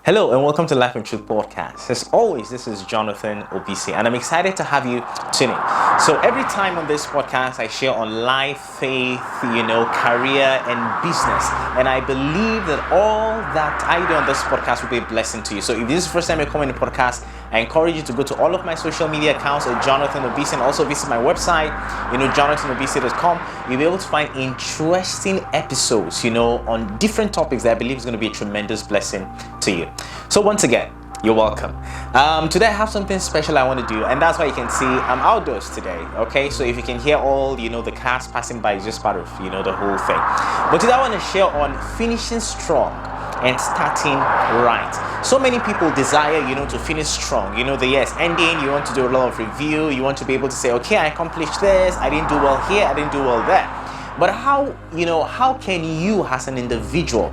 Hello and welcome to Life and Truth Podcast. As always, this is Jonathan Obise and I'm excited to have you tuning. So every time on this podcast, I share on life, faith, career and business. And I believe that all that I do on this podcast will be a blessing to you. So if this is the first time you're coming to the podcast, I encourage you to go to all of my social media accounts at Jonathan Obise and also visit my website, jonathanobise.com. You'll be able to find interesting episodes, on different topics that I believe is going to be a tremendous blessing to you. So once again, you're welcome. Today I have something special I want to do, and that's why you can see I'm outdoors today. Okay, so if you can hear all the cars passing by, it's just part of the whole thing. But today I want to share on finishing strong and starting right. So many people desire to finish strong. The year's ending, you want to do a lot of review, you want to be able to say, okay, I accomplished this, I didn't do well here, I didn't do well there. But how can you as an individual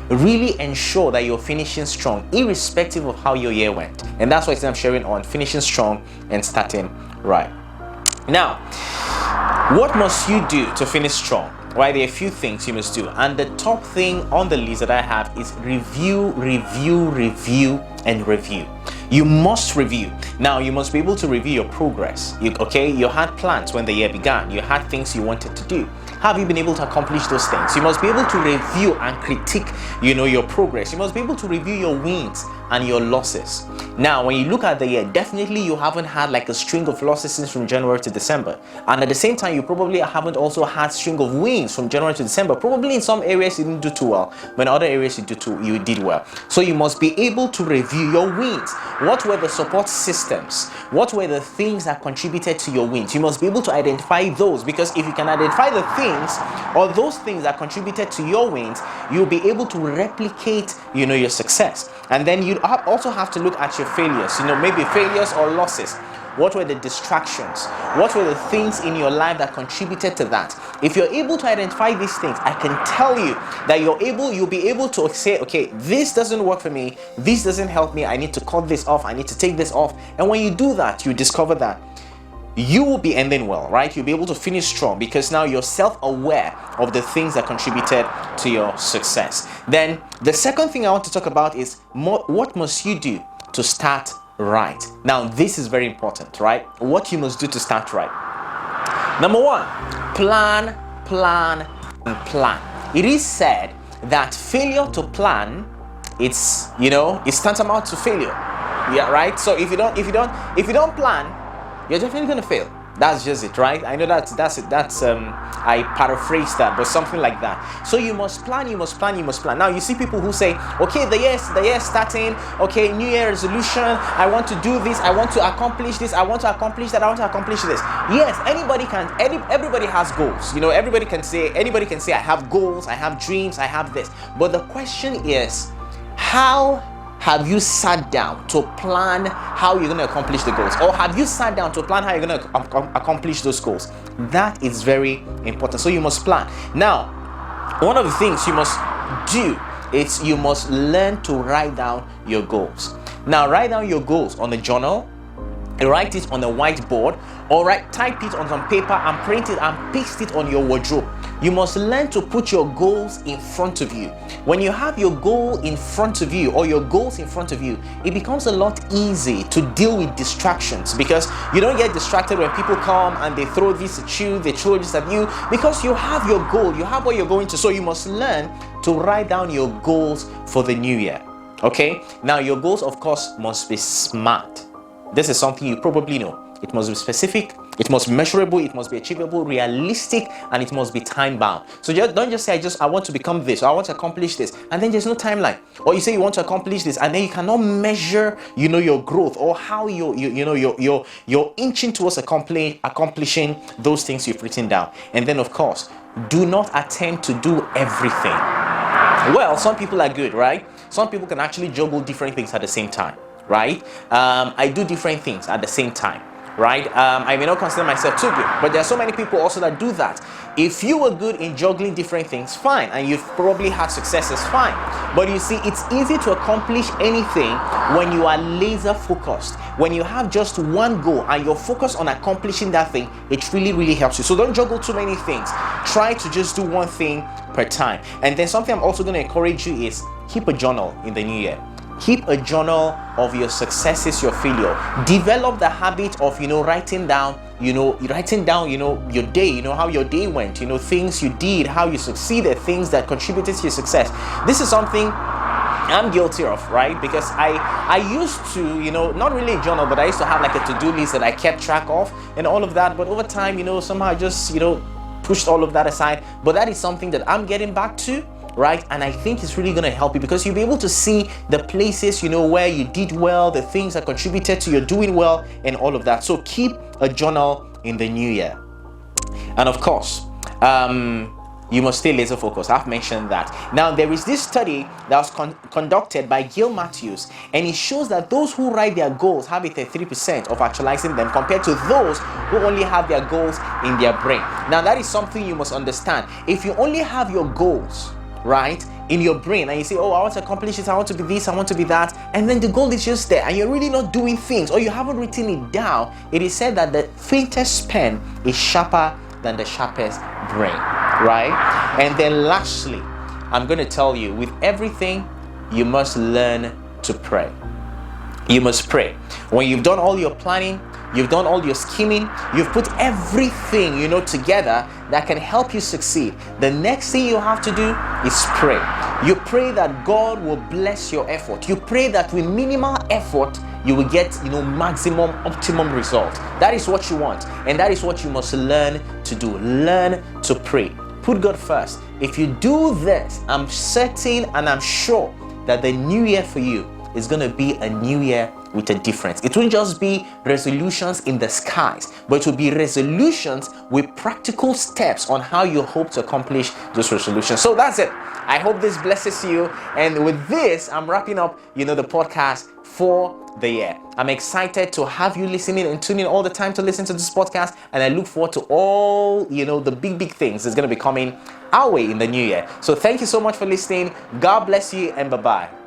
really ensure that you're finishing strong irrespective of how your year went? And that's why I'm sharing on finishing strong and starting right. Now, what must you do to finish strong? Right, there are a few things you must do, and the top thing on the list that I have is review, and review. You must review. Now, you must be able to review your progress. You had plans when the year began. You had things you wanted to do. Have you been able to accomplish those things? You must be able to review and critique, your progress. You must be able to review your wins and your losses. Now, when you look at the year, definitely you haven't had like a string of losses since from January to December. And at the same time, you probably haven't also had string of wins from January to December. Probably in some areas you didn't do too well, but in other areas you did well. So you must be able to review your wins. What were the support systems? What were the things that contributed to your wins? You must be able to identify those, because if you can identify the things or those things that contributed to your wins, you'll be able to replicate, your success. And then you also have to look at your failures, maybe failures or losses. What were the distractions? What were the things in your life that contributed to that? If you're able to identify these things, I can tell you that you'll be able to say, okay, this doesn't work for me. This doesn't help me. I need to cut this off. I need to take this off. And when you do that, you discover that you will be ending well, right? You'll be able to finish strong because now you're self-aware of the things that contributed to your success. Then the second thing I want to talk about is what must you do to start right? Now, this is very important, right? What you must do to start right. Number one, plan. It is said that failure to plan, it's tantamount to failure. Yeah, right? So if you don't plan, you're definitely gonna fail. That's just it, right? I know that's I paraphrase that, but something like that. So you must plan. Now you see people who say, okay, the year's starting, okay, New Year resolution, I want to do this, I want to accomplish this, I want to accomplish that, I want to accomplish this. Yes, everybody has goals. Anybody can say I have goals, I have dreams, I have this. But the question is, how have you sat down to plan how you're going to accomplish the goals? Or have you sat down to plan how you're going to accomplish those goals? That is very important. So you must plan. Now, one of the things you must do is you must learn to write down your goals. Now, write down your goals on a journal, write it on a whiteboard, or type it on some paper and print it and paste it on your wardrobe. You must learn to put your goals in front of you. When you have your goal in front of you or your goals in front of you, it becomes a lot easy to deal with distractions, because you don't get distracted when people come and they throw this at you, they throw this at you, because you have your goal, you have what you're going to. So you must learn to write down your goals for the new year. Okay? Now your goals, of course, must be SMART. This is something you probably know. It must be specific, it must be measurable, it must be achievable, realistic, and it must be time-bound. So don't just say, I want to become this, or I want to accomplish this, and then there's no timeline. Or you say you want to accomplish this, and then you cannot measure, your growth, or how you're inching towards accomplishing those things you've written down. And then, of course, do not attempt to do everything. Well, some people are good, right? Some people can actually juggle different things at the same time, right? I do different things at the same time. Right? I may not consider myself too good, but there are so many people also that do that. If you were good in juggling different things, fine, and you've probably had successes, fine. But you see, it's easy to accomplish anything when you are laser focused. When you have just one goal and you're focused on accomplishing that thing, it really, really helps you. So don't juggle too many things. Try to just do one thing per time. And then something I'm also going to encourage you is keep a journal in the new year. Keep a journal of your successes, your failure. Develop the habit of, writing down, your day, how your day went, things you did, how you succeeded, things that contributed to your success. This is something I'm guilty of, right? Because I used to, not really a journal, but I used to have like a to-do list that I kept track of and all of that. But over time, somehow I just, pushed all of that aside. But that is something that I'm getting back to, right? And I think it's really going to help you, because you'll be able to see the places, where you did well, the things that contributed to your doing well and all of that. So keep a journal in the new year. And of course, you must stay laser focused. I've mentioned that. Now, there is this study that was conducted by Gil Matthews, and it shows that those who write their goals have a 33% of actualizing them, compared to those who only have their goals in their brain. Now, that is something you must understand. If you only have your goals, right, in your brain, and you say, oh, I want to accomplish this, I want to be this, I want to be that, and then the goal is just there and you're really not doing things, or you haven't written it down, it is said that the faintest pen is sharper than the sharpest brain, right? And then lastly, I'm going to tell you, with everything, you must learn to pray. You must pray. When you've done all your planning, you've done all your scheming, you've put everything, together that can help you succeed, the next thing you have to do is pray. You pray that God will bless your effort. You pray that with minimal effort, you will get, maximum, optimum result. That is what you want. And that is what you must learn to do. Learn to pray. Put God first. If you do this, I'm certain and I'm sure that the new year for you is going to be a new year with a difference. It won't just be resolutions in the skies, but it will be resolutions with practical steps on how you hope to accomplish those resolutions. So that's it. I hope this blesses you. And with this, I'm wrapping up, the podcast for the year. I'm excited to have you listening and tuning all the time to listen to this podcast. And I look forward to all, the big things that's going to be coming our way in the new year. So thank you so much for listening. God bless you and bye-bye.